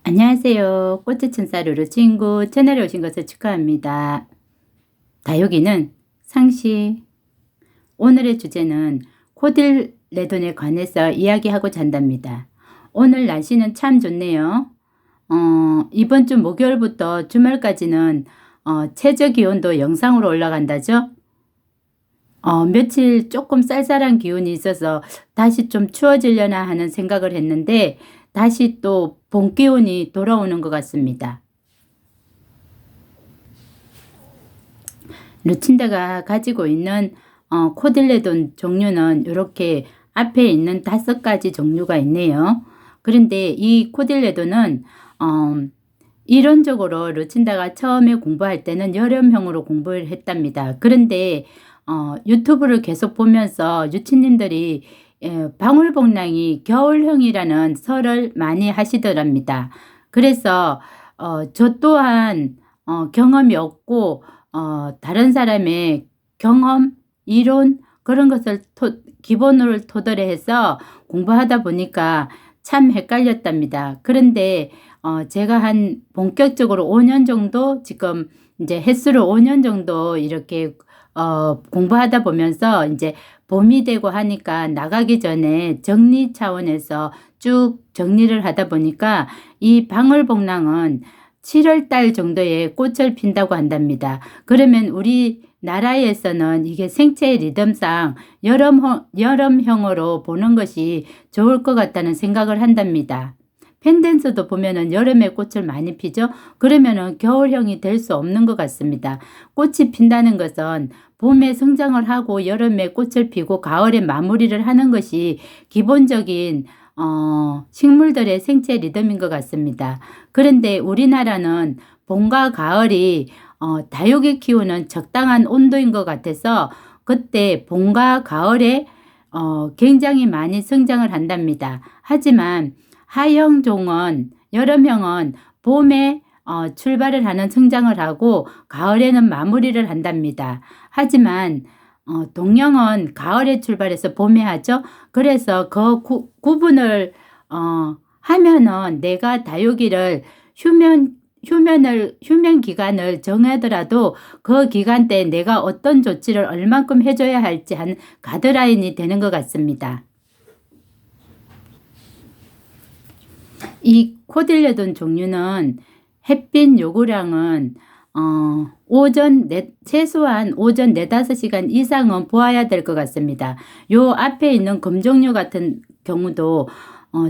안녕하세요. 꽃의 천사 루루 친구 채널에 오신 것을 축하합니다. 다육이는 상시. 오늘의 주제는 코딜레돈에 관해서 이야기하고자 한답니다. 오늘 날씨는 참 좋네요. 이번 주 목요일부터 주말까지는 최저 기온도 영상으로 올라간다죠. 며칠 조금 쌀쌀한 기온이 있어서 다시 좀 추워지려나 하는 생각을 했는데 다시 또 봄 기온이 돌아오는 것 같습니다. 루친다가 가지고 있는 코딜레돈 종류는 이렇게 앞에 있는 5가지 종류가 있네요. 그런데 이 코딜레돈은 이론적으로 루친다가 처음에 공부할 때는 여름형으로 공부를 했답니다. 그런데 유튜브를 계속 보면서 유치님들이 방울복랑이 겨울형이라는 설을 많이 하시더랍니다. 그래서 저 또한 경험이 없고 다른 사람의 경험, 이론 그런 것을 기본으로 토대로 해서 공부하다 보니까 참 헷갈렸답니다. 그런데 제가 한 본격적으로 5년 정도 지금 이제 횟수로 5년 정도 이렇게 공부하다 보면서 이제 봄이 되고 하니까 나가기 전에 정리 차원에서 쭉 정리를 하다 보니까 이 방울복랑은 7월 달 정도에 꽃을 핀다고 한답니다. 그러면 우리나라에서는 이게 생체 리듬상 여름형으로 보는 것이 좋을 것 같다는 생각을 한답니다. 펜댄스도 보면은 여름에 꽃을 많이 피죠. 그러면은 겨울형이 될 수 없는 것 같습니다. 꽃이 핀다는 것은 봄에 성장을 하고 여름에 꽃을 피고 가을에 마무리를 하는 것이 기본적인 식물들의 생체 리듬인 것 같습니다. 그런데 우리나라는 봄과 가을이 다육이 키우는 적당한 온도인 것 같아서 그때 봄과 가을에 굉장히 많이 성장을 한답니다. 하지만 하형종은 여름형은 봄에 출발을 하는 성장을 하고 가을에는 마무리를 한답니다. 하지만 동형은 가을에 출발해서 봄에 하죠. 그래서 그 구분을 하면은 내가 다육이를 휴면 기간을 정하더라도 그 기간 때 내가 어떤 조치를 얼만큼 해줘야 할지 한 가드라인이 되는 것 같습니다. 이 코딜레돈 종류는 햇빛 요구량은 최소한 오전 4-5시간 이상은 보아야 될 것 같습니다. 요 앞에 있는 금종류 같은 경우도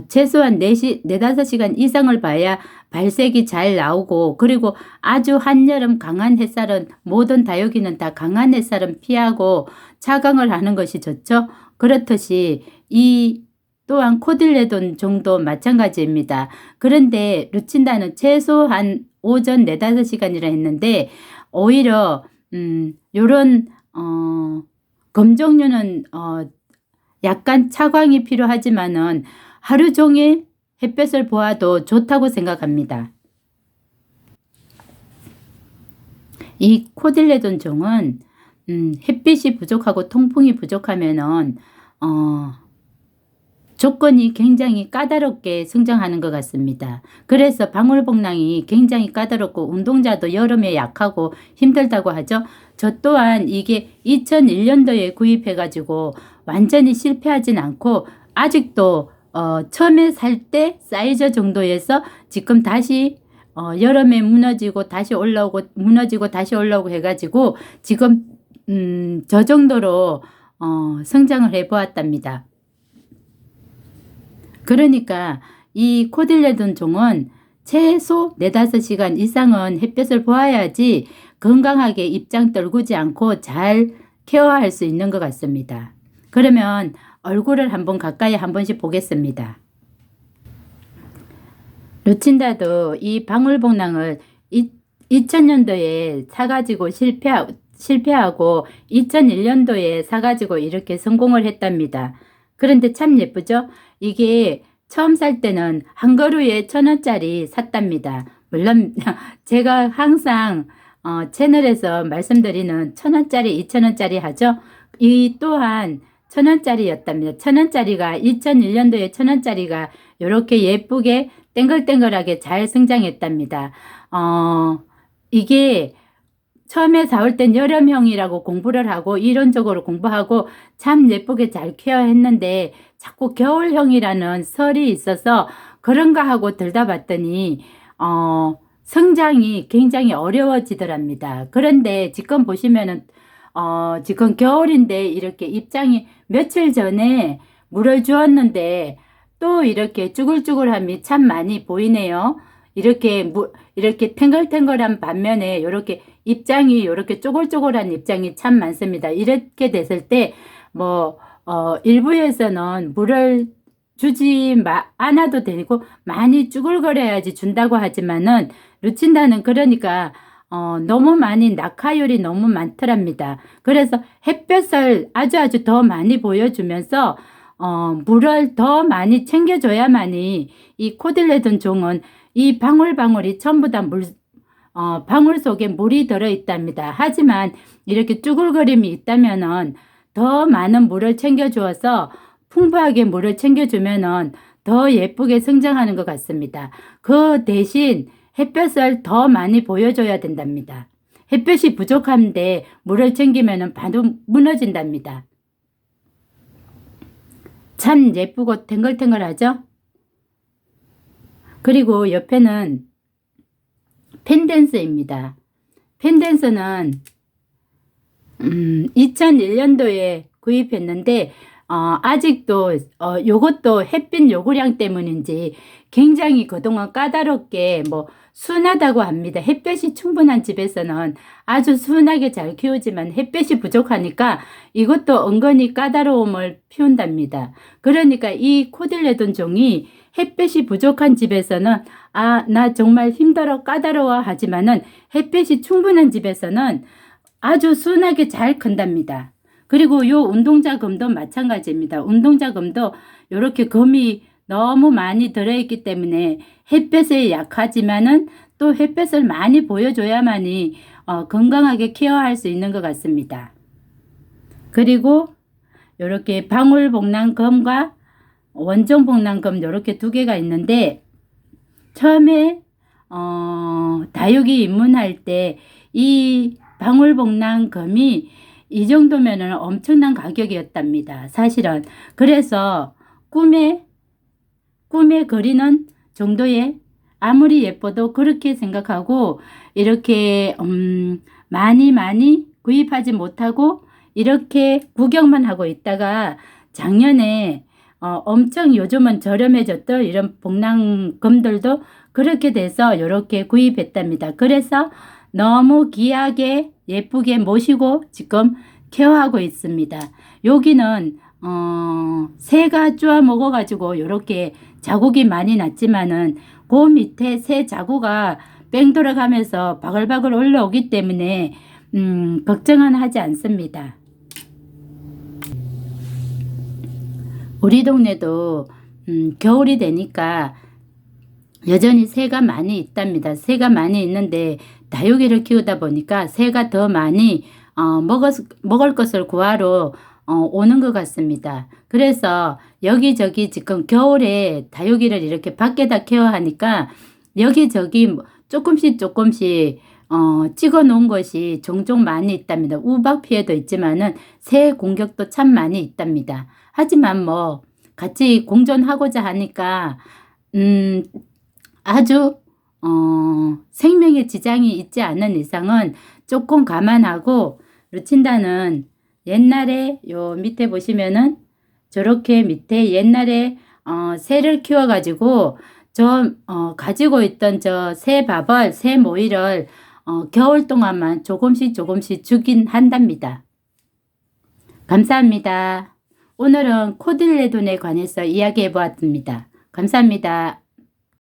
최소한 4-5시간 이상을 봐야 발색이 잘 나오고, 그리고 아주 한여름 강한 햇살은 모든 다육이는 다 강한 햇살은 피하고 차광을 하는 것이 좋죠. 그렇듯이 이 또한 코딜레돈 종도 마찬가지입니다. 그런데 루친다는 최소한 오전 4-5시간이라 했는데 오히려 요런 검종류는 약간 차광이 필요하지만은 하루 종일 햇볕을 보아도 좋다고 생각합니다. 이 코딜레돈 종은 햇빛이 부족하고 통풍이 부족하면은 조건이 굉장히 까다롭게 성장하는 것 같습니다. 그래서 방울복랑이 굉장히 까다롭고 운동자도 여름에 약하고 힘들다고 하죠. 저 또한 이게 2001년도에 구입해 가지고 완전히 실패하진 않고 아직도 처음에 살 때 사이즈 정도에서 지금 다시 여름에 무너지고 다시 올라오고 무너지고 다시 올라오고 해가지고 지금 저 정도로 성장을 해 보았답니다. 그러니까 이 코딜레돈 종은 최소 4-5시간 이상은 햇볕을 보아야지 건강하게 입장 떨구지 않고 잘 케어할 수 있는 것 같습니다. 그러면 얼굴을 한번 가까이 한 번씩 보겠습니다. 루친다도 이 방울복랑을 2000년도에 사가지고 실패하고 2001년도에 사가지고 이렇게 성공을 했답니다. 그런데 참 예쁘죠? 이게 처음 살 때는 한 그루에 1,000원짜리 샀답니다. 물론 제가 항상 채널에서 말씀드리는 1,000원짜리, 2,000원짜리 하죠. 이 또한 1,000원짜리였답니다. 1,000원짜리가 2001년도에 1,000원짜리가 이렇게 예쁘게 땡글땡글하게 잘 성장했답니다. 이게 처음에 사올 땐 여름형이라고 공부를 하고 이론적으로 공부하고 참 예쁘게 잘 케어했는데 자꾸 겨울형이라는 설이 있어서 그런가 하고 들다 봤더니 성장이 굉장히 어려워지더랍니다. 그런데 지금 보시면은 지금 겨울인데 이렇게 입장이 며칠 전에 물을 주었는데 또 이렇게 쭈글쭈글함이 참 많이 보이네요. 이렇게 탱글탱글한 반면에 이렇게 입장이 이렇게 쪼글쪼글한 입장이 참 많습니다. 이렇게 됐을 때 일부에서는 물을 주지 않아도 되고 많이 쭈글거려야지 준다고 하지만은 루친다는 그러니까 너무 많이 낙하율이 너무 많더랍니다. 그래서 햇볕을 아주 더 많이 보여주면서 물을 더 많이 챙겨줘야만이 이 코딜레돈 종은 이 방울방울이 전부 다 방울 속에 물이 들어있답니다. 하지만 이렇게 쭈글거림이 있다면은 더 많은 물을 챙겨주어서 풍부하게 물을 챙겨주면은 더 예쁘게 성장하는 것 같습니다. 그 대신 햇볕을 더 많이 보여줘야 된답니다. 햇볕이 부족한데 물을 챙기면은 바로 무너진답니다. 참 예쁘고 탱글탱글하죠? 그리고 옆에는 펜댄스입니다. 펜댄스는 2001년도에 구입했는데 아직도 요것도 햇빛 요구량 때문인지 굉장히 그동안 까다롭게 순하다고 합니다. 햇볕이 충분한 집에서는 아주 순하게 잘 키우지만 햇볕이 부족하니까 이것도 은근히 까다로움을 피운답니다. 그러니까 이 코딜레돈 종이 햇볕이 부족한 집에서는 나 정말 힘들어 까다로워 하지만은 햇빛이 충분한 집에서는 아주 순하게 잘 큰답니다. 그리고 요 운동자금도 마찬가지입니다. 운동자금도 이렇게 금이 너무 많이 들어있기 때문에 햇볕에 약하지만은 또 햇볕을 많이 보여줘야만이 건강하게 케어할 수 있는 것 같습니다. 그리고 이렇게 방울복랑금과 원종복랑금 이렇게 두 개가 있는데 처음에 다육이 입문할 때 이 방울복랑금이 이 정도면은 엄청난 가격이었답니다. 사실은. 그래서 꿈에 그리는 정도의 아무리 예뻐도 그렇게 생각하고 이렇게 많이 구입하지 못하고 이렇게 구경만 하고 있다가 작년에 엄청 요즘은 저렴해졌던 이런 복랑금들도 그렇게 돼서 이렇게 구입했답니다. 그래서 너무 귀하게 예쁘게 모시고 지금 케어하고 있습니다. 여기는 새가 쪼아 먹어가지고 이렇게 자국이 많이 났지만은 그 밑에 새 자구가 뺑 돌아가면서 바글바글 올라오기 때문에 걱정은 하지 않습니다. 우리 동네도 겨울이 되니까 여전히 새가 많이 있답니다. 새가 많이 있는데 다육이를 키우다 보니까 새가 더 많이 먹을 것을 구하러 오는 것 같습니다. 그래서 여기저기 지금 겨울에 다육이를 이렇게 밖에다 케어하니까 여기저기 조금씩 찍어 놓은 것이 종종 많이 있답니다. 우박 피해도 있지만은 새 공격도 참 많이 있답니다. 하지만 같이 공존하고자 하니까 아주 생명에 지장이 있지 않은 이상은 조금 감안하고 루친다는 옛날에 요 밑에 보시면은 저렇게 밑에 옛날에 새를 키워가지고 가지고 있던 새 밥을 새 모이를 겨울 동안만 조금씩 주긴 한답니다. 감사합니다. 오늘은 코딜레돈에 관해서 이야기해 보았습니다. 감사합니다.